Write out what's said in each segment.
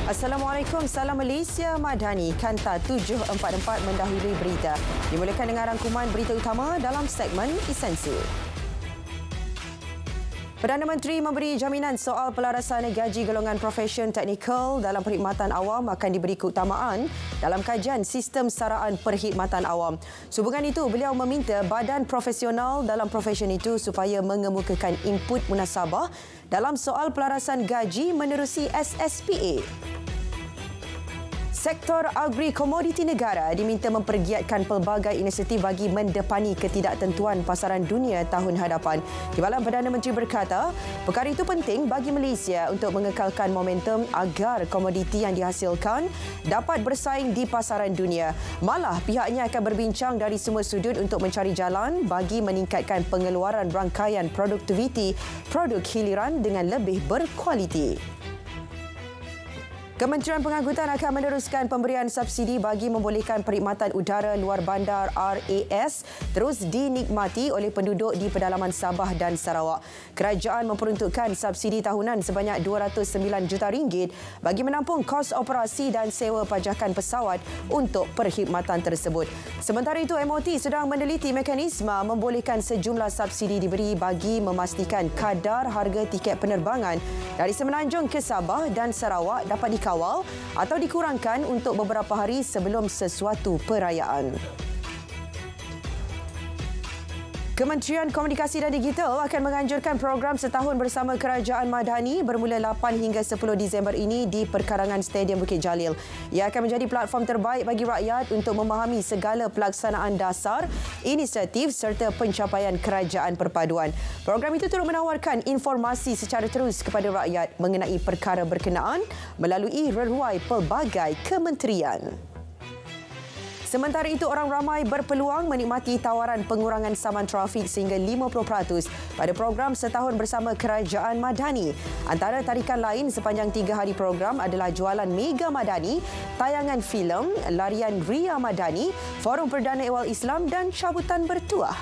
Assalamualaikum, salam Malaysia Madani. Kanta 744 mendahului berita. Dimulakan dengan rangkuman berita utama dalam segmen Esensi. Perdana Menteri memberi jaminan soal pelarasan gaji golongan profesion teknikal dalam perkhidmatan awam akan diberi keutamaan dalam kajian sistem saraan perkhidmatan awam. Sehubungan itu, beliau meminta badan profesional dalam profesion itu supaya mengemukakan input munasabah dalam soal pelarasan gaji menerusi SSPA. Sektor agri-komoditi negara diminta mempergiatkan pelbagai inisiatif bagi mendepani ketidaktentuan pasaran dunia tahun hadapan. Timbalan Perdana Menteri berkata, perkara itu penting bagi Malaysia untuk mengekalkan momentum agar komoditi yang dihasilkan dapat bersaing di pasaran dunia. Malah, pihaknya akan berbincang dari semua sudut untuk mencari jalan bagi meningkatkan pengeluaran rangkaian produktiviti produk hiliran dengan lebih berkualiti. Kementerian Pengangkutan akan meneruskan pemberian subsidi bagi membolehkan perkhidmatan udara luar bandar RAS terus dinikmati oleh penduduk di pedalaman Sabah dan Sarawak. Kerajaan memperuntukkan subsidi tahunan sebanyak RM209 juta bagi menampung kos operasi dan sewa pajakan pesawat untuk perkhidmatan tersebut. Sementara itu, MOT sedang meneliti mekanisme membolehkan sejumlah subsidi diberi bagi memastikan kadar harga tiket penerbangan dari Semenanjung ke Sabah dan Sarawak dapat dikawal atau dikurangkan untuk beberapa hari sebelum sesuatu perayaan. Kementerian Komunikasi dan Digital akan menganjurkan program setahun bersama Kerajaan Madani bermula 8 hingga 10 Disember ini di perkarangan Stadium Bukit Jalil. Ia akan menjadi platform terbaik bagi rakyat untuk memahami segala pelaksanaan dasar, inisiatif serta pencapaian kerajaan perpaduan. Program itu turut menawarkan informasi secara terus kepada rakyat mengenai perkara berkenaan melalui reruai pelbagai kementerian. Sementara itu, orang ramai berpeluang menikmati tawaran pengurangan saman trafik sehingga 50% pada program setahun bersama Kerajaan Madani. Antara tarikan lain sepanjang 3 hari program adalah jualan Mega Madani, tayangan filem, larian Ria Madani, Forum Perdana Ehwal Islam dan cabutan bertuah.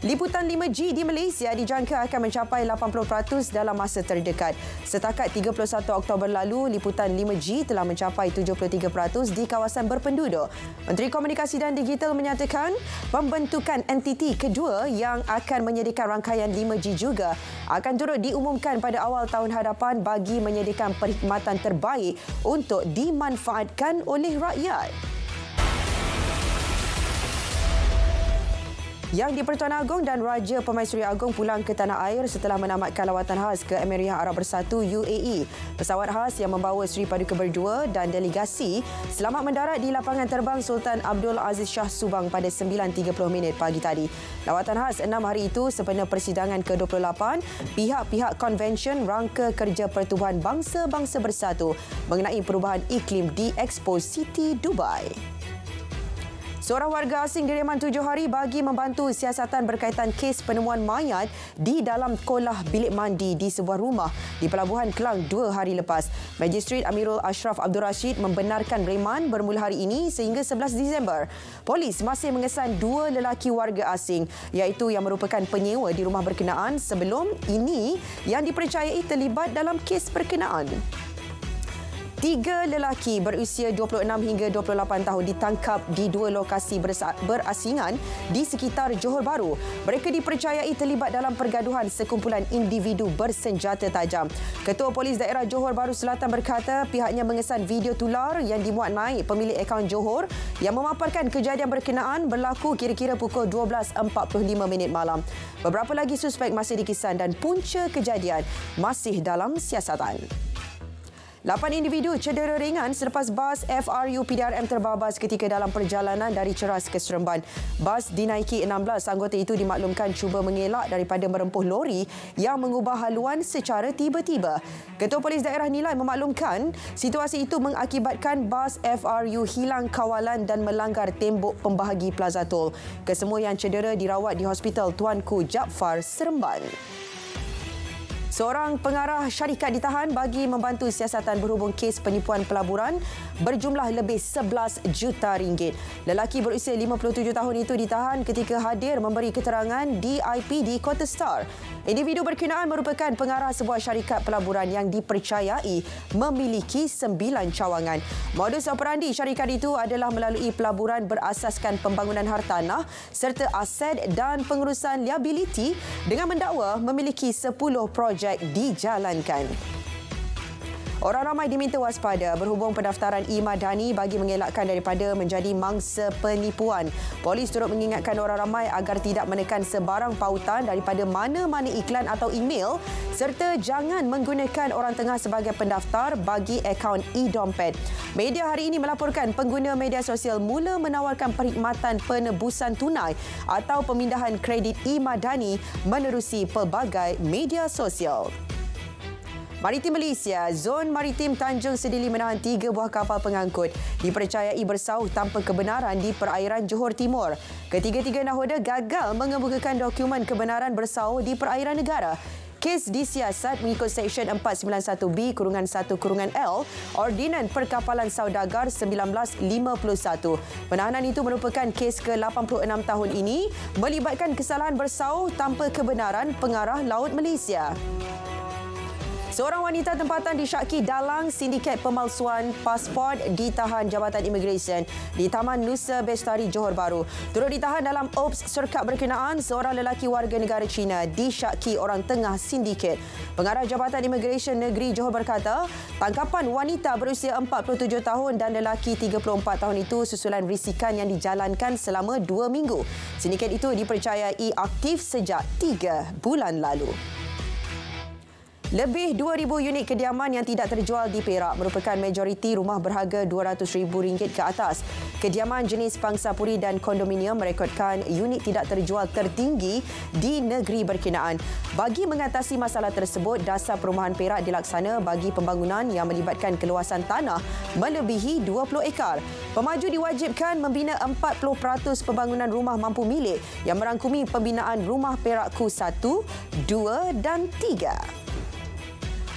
Liputan 5G di Malaysia dijangka akan mencapai 80% dalam masa terdekat. Setakat 31 Oktober lalu, liputan 5G telah mencapai 73% di kawasan berpenduduk. Menteri Komunikasi dan Digital menyatakan pembentukan entiti kedua yang akan menyediakan rangkaian 5G juga akan turut diumumkan pada awal tahun hadapan bagi menyediakan perkhidmatan terbaik untuk dimanfaatkan oleh rakyat. Yang di-Pertuan Agong dan Raja Pemaisuri Agong pulang ke tanah air setelah menamatkan lawatan khas ke Emirat Arab Bersatu UAE. Pesawat khas yang membawa Seri Paduka Berdua dan delegasi selamat mendarat di lapangan terbang Sultan Abdul Aziz Shah Subang pada 9.30 pagi tadi. Lawatan khas 6 hari itu sempena persidangan ke-28 pihak-pihak konvensyen Rangka Kerja Pertubuhan Bangsa-Bangsa Bersatu mengenai perubahan iklim di Expo City Dubai. Seorang warga asing direman 7 hari bagi membantu siasatan berkaitan kes penemuan mayat di dalam kolah bilik mandi di sebuah rumah di Pelabuhan Kelang 2 hari lepas. Magistrate Amirul Ashraf Abdul Rashid membenarkan reman bermula hari ini sehingga 11 Disember. Polis masih mengesan 2 lelaki warga asing iaitu yang merupakan penyewa di rumah berkenaan sebelum ini yang dipercayai terlibat dalam kes berkenaan. 3 lelaki berusia 26 hingga 28 tahun ditangkap di 2 lokasi berasingan di sekitar Johor Bahru. Mereka dipercayai terlibat dalam pergaduhan sekumpulan individu bersenjata tajam. Ketua Polis Daerah Johor Bahru Selatan berkata pihaknya mengesan video tular yang dimuat naik pemilik akaun Johor yang memaparkan kejadian berkenaan berlaku kira-kira pukul 12.45 malam. Beberapa lagi suspek masih dikesan dan punca kejadian masih dalam siasatan. 8 individu cedera ringan selepas bas FRU PDRM terbabas ketika dalam perjalanan dari Ceras ke Seremban. Bas dinaiki 16 anggota itu dimaklumkan cuba mengelak daripada merempuh lori yang mengubah haluan secara tiba-tiba. Ketua Polis Daerah Nilai memaklumkan situasi itu mengakibatkan bas FRU hilang kawalan dan melanggar tembok pembahagi Plaza Tol. Kesemua yang cedera dirawat di Hospital Tuanku Jaafar, Seremban. Seorang pengarah syarikat ditahan bagi membantu siasatan berhubung kes penipuan pelaburan berjumlah lebih 11 juta ringgit. Lelaki berusia 57 tahun itu ditahan ketika hadir memberi keterangan di IPD Kota Star. Individu berkenaan merupakan pengarah sebuah syarikat pelaburan yang dipercayai memiliki 9 cawangan. Modus operandi syarikat itu adalah melalui pelaburan berasaskan pembangunan hartanah serta aset dan pengurusan liabiliti dengan mendakwa memiliki 10 projek dijalankan. Orang ramai diminta waspada berhubung pendaftaran e-Madani bagi mengelakkan daripada menjadi mangsa penipuan. Polis turut mengingatkan orang ramai agar tidak menekan sebarang pautan daripada mana-mana iklan atau email serta jangan menggunakan orang tengah sebagai pendaftar bagi akaun e-dompet. Media hari ini melaporkan pengguna media sosial mula menawarkan perkhidmatan penebusan tunai atau pemindahan kredit e-Madani menerusi pelbagai media sosial. Maritim Malaysia, Zon Maritim Tanjung Sedili menahan 3 buah kapal pengangkut dipercayai bersauh tanpa kebenaran di perairan Johor Timur. Ketiga-tiga nahoda gagal mengemukakan dokumen kebenaran bersauh di perairan negara. Kes disiasat mengikut Seksyen 491B-1-L Ordinan Perkapalan Saudagar 1951. Penahanan itu merupakan kes ke-86 tahun ini melibatkan kesalahan bersauh tanpa kebenaran pengarah laut Malaysia. Seorang wanita tempatan disyaki dalang sindiket pemalsuan pasport ditahan Jabatan Imigresen di Taman Nusa Bestari, Johor Bahru. Turut ditahan dalam ops serkat berkenaan seorang lelaki warga negara Cina disyaki orang tengah sindiket. Pengarah Jabatan Imigresen Negeri Johor berkata, tangkapan wanita berusia 47 tahun dan lelaki 34 tahun itu susulan risikan yang dijalankan selama 2 minggu. Sindiket itu dipercayai aktif sejak 3 bulan lalu. Lebih 2,000 unit kediaman yang tidak terjual di Perak merupakan majoriti rumah berharga RM200,000 ke atas. Kediaman jenis pangsapuri dan kondominium merekodkan unit tidak terjual tertinggi di negeri berkenaan. Bagi mengatasi masalah tersebut, dasar perumahan Perak dilaksana bagi pembangunan yang melibatkan keluasan tanah melebihi 20 ekar. Pemaju diwajibkan membina 40% pembangunan rumah mampu milik yang merangkumi pembinaan rumah Perakku 1, 2 dan 3.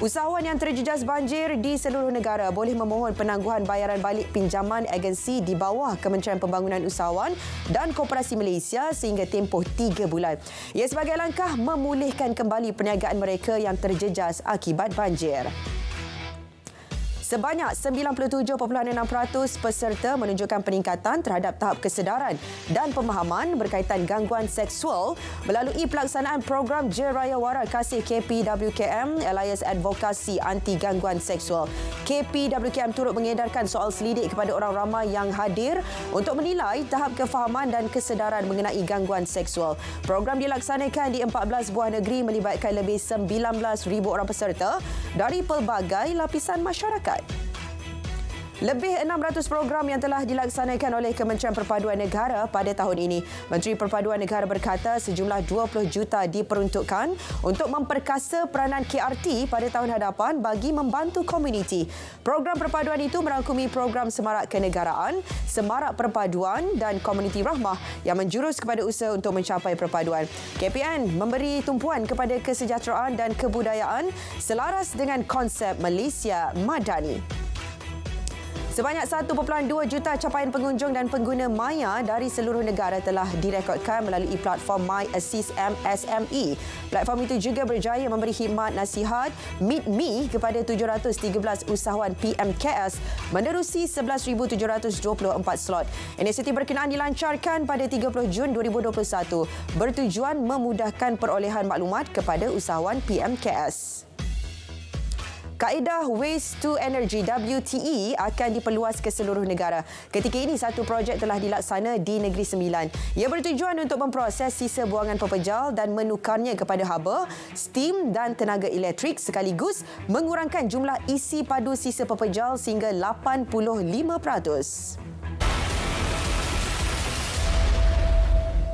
Usahawan yang terjejas banjir di seluruh negara boleh memohon penangguhan bayaran balik pinjaman agensi di bawah Kementerian Pembangunan Usahawan dan Koperasi Malaysia sehingga tempoh 3 bulan. Ia sebagai langkah memulihkan kembali perniagaan mereka yang terjejas akibat banjir. Sebanyak 97.6% peserta menunjukkan peningkatan terhadap tahap kesedaran dan pemahaman berkaitan gangguan seksual melalui pelaksanaan program Jeraya Warat Kasih KPWKM Alliance Advokasi Anti Gangguan Seksual. KPWKM turut mengedarkan soal selidik kepada orang ramai yang hadir untuk menilai tahap kefahaman dan kesedaran mengenai gangguan seksual. Program dilaksanakan di 14 buah negeri melibatkan lebih 19,000 orang peserta dari pelbagai lapisan masyarakat. Lebih 600 program yang telah dilaksanakan oleh Kementerian Perpaduan Negara pada tahun ini. Menteri Perpaduan Negara berkata sejumlah 20 juta diperuntukkan untuk memperkasa peranan KRT pada tahun hadapan bagi membantu komuniti. Program perpaduan itu merangkumi program semarak kenegaraan, semarak perpaduan dan komuniti rahmah yang menjurus kepada usaha untuk mencapai perpaduan. KPN memberi tumpuan kepada kesejahteraan dan kebudayaan selaras dengan konsep Malaysia Madani. Sebanyak 1.2 juta capaian pengunjung dan pengguna Maya dari seluruh negara telah direkodkan melalui platform My Assist MSME. Platform itu juga berjaya memberi khidmat nasihat Meet Me kepada 713 usahawan PMKS menerusi 11,724 slot. Inisiatif berkenaan dilancarkan pada 30 Jun 2021 bertujuan memudahkan perolehan maklumat kepada usahawan PMKS. Kaedah Waste to Energy WTE akan diperluas ke seluruh negara. Ketika ini, satu projek telah dilaksana di Negeri Sembilan. Ia bertujuan untuk memproses sisa buangan pepejal dan menukarnya kepada haba, steam dan tenaga elektrik sekaligus mengurangkan jumlah isi padu sisa pepejal sehingga 85%.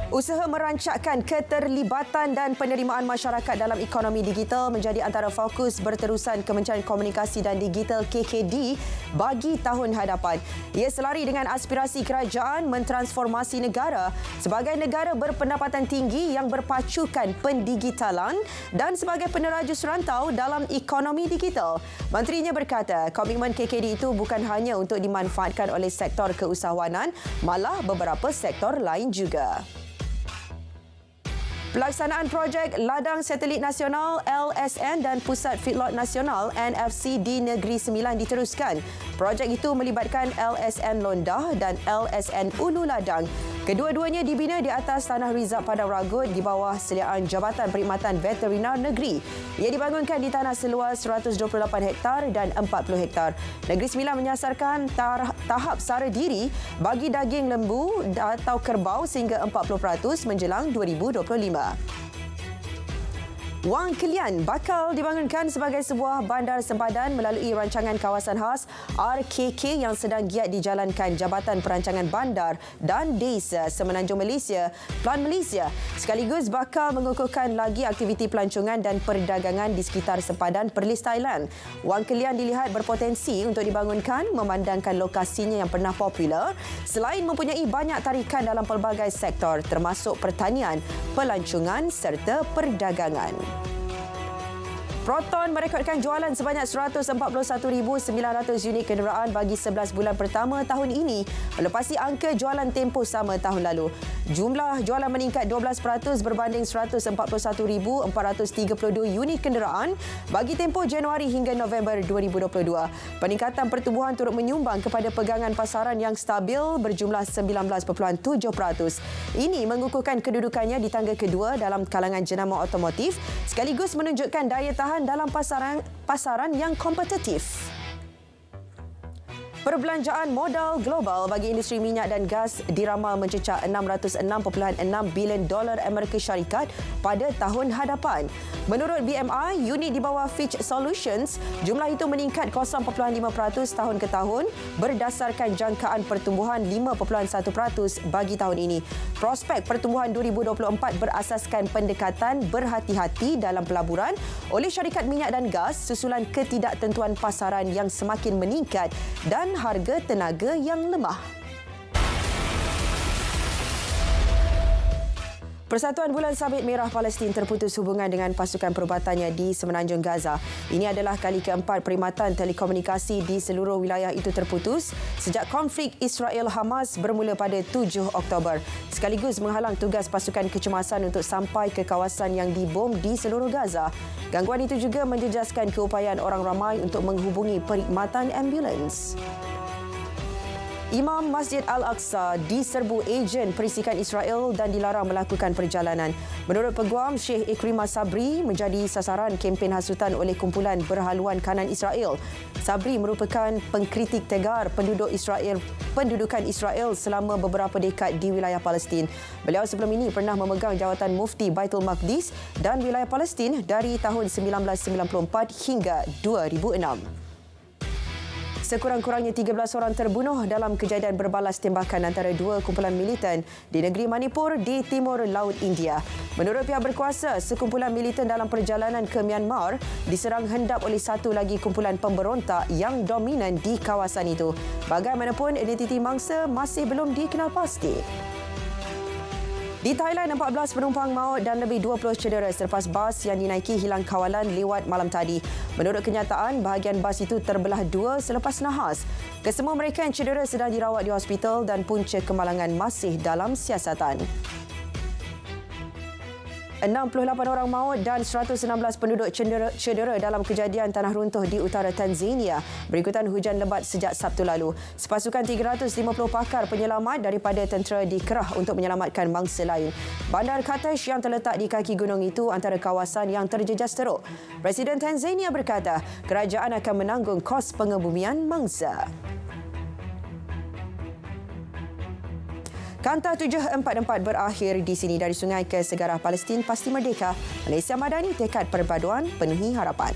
Usaha merancakkan keterlibatan dan penerimaan masyarakat dalam ekonomi digital menjadi antara fokus berterusan Kementerian Komunikasi dan Digital KKD bagi tahun hadapan. Ia selari dengan aspirasi kerajaan mentransformasi negara sebagai negara berpendapatan tinggi yang berpacukan pendigitalan dan sebagai penerajus rantau dalam ekonomi digital. Menterinya berkata, komitmen KKD itu bukan hanya untuk dimanfaatkan oleh sektor keusahawanan, malah beberapa sektor lain juga. Pelaksanaan projek Ladang Satelit Nasional LSN dan Pusat Feedlot Nasional NFC di Negeri Sembilan diteruskan. Projek itu melibatkan LSN Londah dan LSN Ulu Ladang. Kedua-duanya dibina di atas tanah Rizab Padang Ragut di bawah seliaan Jabatan Perkhidmatan Veterinar Negeri. Ia dibangunkan di tanah seluas 128 hektar dan 40 hektar. Negeri Sembilan menyasarkan tahap sara diri bagi daging lembu atau kerbau sehingga 40% menjelang 2025. Wang Kelian bakal dibangunkan sebagai sebuah bandar sempadan melalui rancangan kawasan khas RKK yang sedang giat dijalankan Jabatan Perancangan Bandar dan Desa Semenanjung Malaysia, Plan Malaysia. Sekaligus bakal mengukuhkan lagi aktiviti pelancongan dan perdagangan di sekitar sempadan Perlis, Thailand. Wang Kelian dilihat berpotensi untuk dibangunkan memandangkan lokasinya yang pernah popular selain mempunyai banyak tarikan dalam pelbagai sektor termasuk pertanian, pelancongan serta perdagangan. Proton merekodkan jualan sebanyak 141,900 unit kenderaan bagi 11 bulan pertama tahun ini melepasi angka jualan tempoh sama tahun lalu. Jumlah jualan meningkat 12% berbanding 141,432 unit kenderaan bagi tempoh Januari hingga November 2022. Peningkatan pertumbuhan turut menyumbang kepada pegangan pasaran yang stabil berjumlah 19.7%. Ini mengukuhkan kedudukannya di tangga kedua dalam kalangan jenama otomotif sekaligus menunjukkan daya tahan dalam pasaran yang kompetitif. Perbelanjaan modal global bagi industri minyak dan gas diramal mencecah $606.6 bilion Amerika Syarikat pada tahun hadapan. Menurut BMI, unit di bawah Fitch Solutions, jumlah itu meningkat 0.5% tahun ke tahun berdasarkan jangkaan pertumbuhan 5.1% bagi tahun ini. Prospek pertumbuhan 2024 berasaskan pendekatan berhati-hati dalam pelaburan oleh syarikat minyak dan gas susulan ketidaktentuan pasaran yang semakin meningkat dan harga tenaga yang lemah. Persatuan Bulan Sabit Merah Palestin terputus hubungan dengan pasukan perubatannya di Semenanjung Gaza. Ini adalah kali keempat perkhidmatan telekomunikasi di seluruh wilayah itu terputus sejak konflik Israel-Hamas bermula pada 7 Oktober. Sekaligus menghalang tugas pasukan kecemasan untuk sampai ke kawasan yang dibom di seluruh Gaza. Gangguan itu juga menjejaskan keupayaan orang ramai untuk menghubungi perkhidmatan ambulans. Imam Masjid Al-Aqsa diserbu ejen perisikan Israel dan dilarang melakukan perjalanan. Menurut Peguam, Syekh Ikrimah Sabri menjadi sasaran kempen hasutan oleh kumpulan berhaluan kanan Israel. Sabri merupakan pengkritik tegar pendudukan Israel selama beberapa dekad di wilayah Palestin. Beliau sebelum ini pernah memegang jawatan Mufti Baitul Maqdis dan wilayah Palestin dari tahun 1994 hingga 2006. Sekurang-kurangnya 13 orang terbunuh dalam kejadian berbalas tembakan antara dua kumpulan militan di negeri Manipur di timur Laut India. Menurut pihak berkuasa, sekumpulan militan dalam perjalanan ke Myanmar diserang hendap oleh satu lagi kumpulan pemberontak yang dominan di kawasan itu. Bagaimanapun, identiti mangsa masih belum dikenal pasti. Di Thailand, 14 penumpang maut dan lebih 20 cedera selepas bas yang dinaiki hilang kawalan lewat malam tadi. Menurut kenyataan, bahagian bas itu terbelah dua selepas nahas. Kesemua mereka yang cedera sedang dirawat di hospital dan punca kemalangan masih dalam siasatan. 68 orang maut dan 116 penduduk cedera dalam kejadian tanah runtuh di utara Tanzania berikutan hujan lebat sejak Sabtu lalu. Sepasukan 350 pakar penyelamat daripada tentera dikerah untuk menyelamatkan mangsa lain. Bandar Katesh yang terletak di kaki gunung itu antara kawasan yang terjejas teruk. Presiden Tanzania berkata kerajaan akan menanggung kos pengebumian mangsa. Kanta 744 berakhir di sini. Dari sungai ke segarah Palestin pasti merdeka. Malaysia Madani tekad perpaduan penuhi harapan.